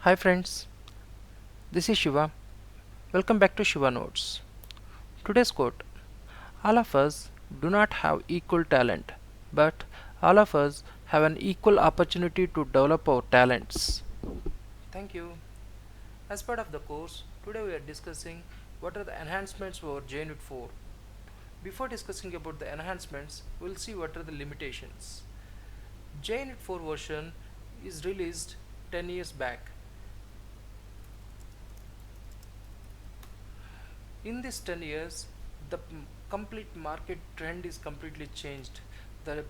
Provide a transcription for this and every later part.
Hi friends, this is Shiva. Welcome back to Shiva Notes. Today's quote: all of us do not have equal talent, but all of us have an equal opportunity to develop our talents. Thank you. As part of the course, today we are discussing what are the enhancements for JUnit 4. Before discussing about the enhancements, we'll see what are the limitations. JUnit 4 version is released 10 years back. In these 10 years, the complete market trend is completely changed. There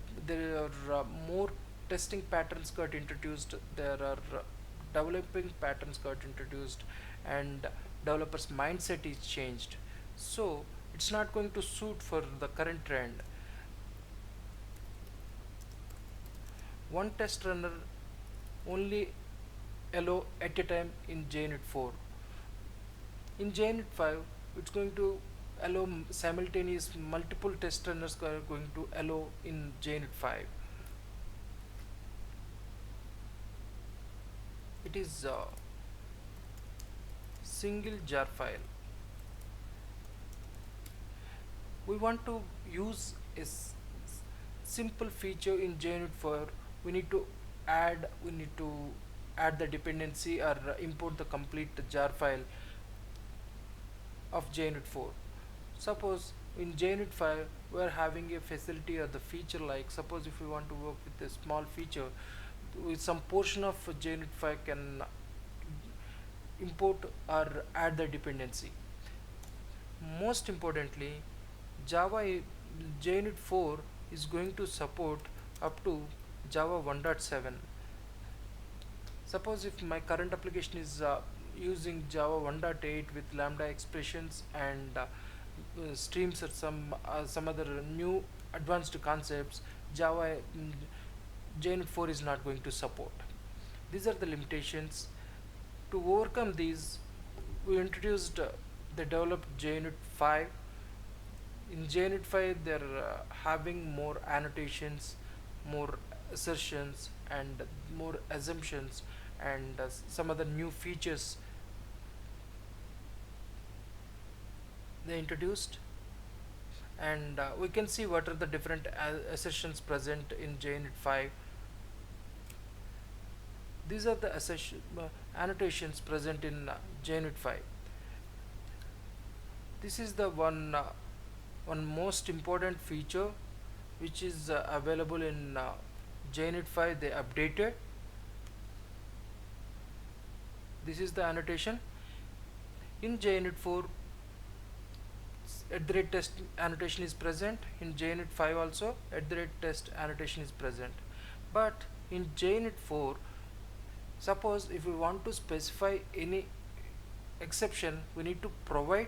are more testing patterns got introduced, there are developing patterns got introduced, and developers mindset is changed. So it's not going to suit for the current trend. One test runner only allow at a time in JUnit 4. In JUnit 5, it's going to allow simultaneous multiple test runners are going to allow in JUnit 5. It is a single jar file. We want to use a simple feature in JUnit 4. We need to add the dependency or import the complete jar file of JUnit 4. Suppose in JUnit 5 we are having a facility or the feature, like suppose if we want to work with a small feature, with some portion of JUnit 5 can import or add the dependency. Most importantly, Java JUnit 4 is going to support up to Java 1.7. Suppose if my current application is using Java 1.8 with lambda expressions and streams or some other new advanced concepts, Java JUnit 4 is not going to support. These are the limitations. To overcome these, we introduced the developed JUnit 5. In JUnit 5, they're having more annotations, more assertions, and more assumptions, and some other new features they introduced. And we can see what are the different assertions present in JUnit 5. These are the annotations present in JUnit 5. This is the one most important feature which is available in JUnit 5. They updated. This is the annotation. In JUnit 4, at the rate test annotation is present. In JUnit 5 also at the rate test annotation is present. But in JUnit 4, suppose if we want to specify any exception, we need to provide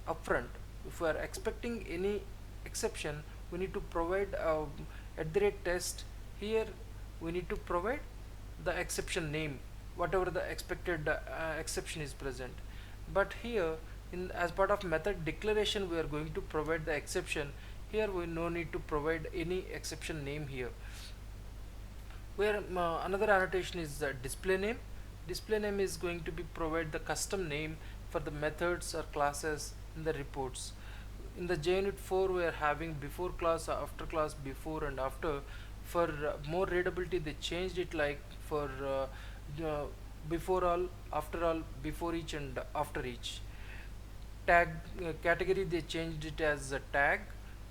upfront. If we are expecting any exception, we need to provide at the rate test. Here we need to provide the exception name, whatever the expected exception is present. But here, in as part of method declaration, we are going to provide the exception. Here we no need to provide any exception name here. Where another annotation is display name. Display name is going to be provide the custom name for the methods or classes in the reports. In the JUnit 4, we are having before class, after class, before and after. For more readability, they changed it, like for before all, after all, before each and after each. Tag category, they changed it as a tag.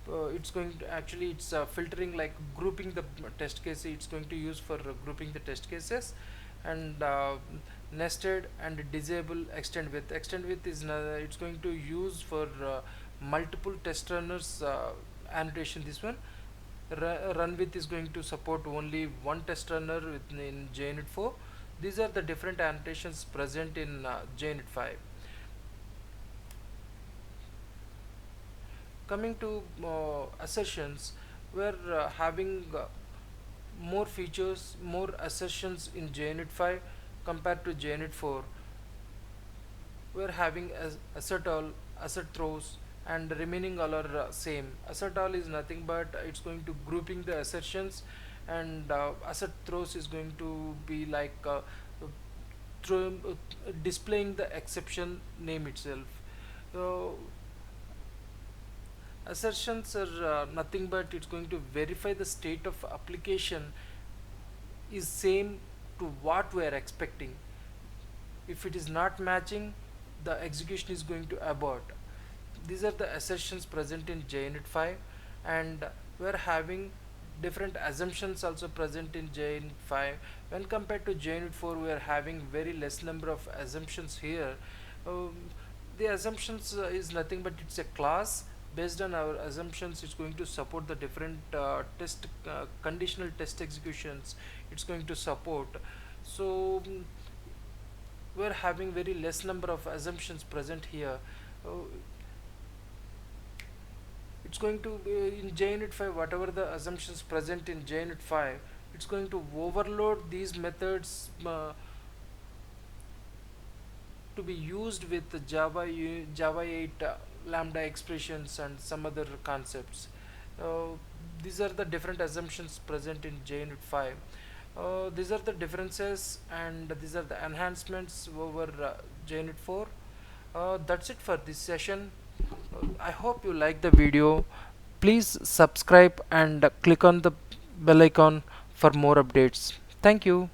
It's going to actually, it's filtering, like grouping the test cases. It's going to use for grouping the test cases. And nested and disable extend with is it's going to use for multiple test runners annotation. This one run with is going to support only one test runner in JUnit 4. These are the different annotations present in JUnit 5. Coming to assertions, we're having more features, more assertions in JUnit 5 compared to JUnit 4. We're having assert all, assert throws, and remaining all are same. Assert all is nothing but it's going to grouping the assertions, and assert throws is going to be like through displaying the exception name itself. uh, Assertions are nothing but it's going to verify the state of application is same to what we are expecting. If it is not matching, the execution is going to abort. These are the assertions present in JUnit 5, and we are having different assumptions also present in JUnit 5. When compared to JUnit 4, we are having very less number of assumptions here. um, the assumptions is nothing but it's a class. Based on our assumptions, it's going to support the different test conditional test executions it's going to support. So we're having very less number of assumptions present here. uh, it's going to in JUnit 5, whatever the assumptions present in JUnit 5, it's going to overload these methods to be used with the Java 8 lambda expressions and some other concepts. Uh, these are the different assumptions present in JUnit 5. These are the differences and these are the enhancements over JUnit 4. That's it for this session. I hope you like the video. Please subscribe and click on the bell icon for more updates. Thank you.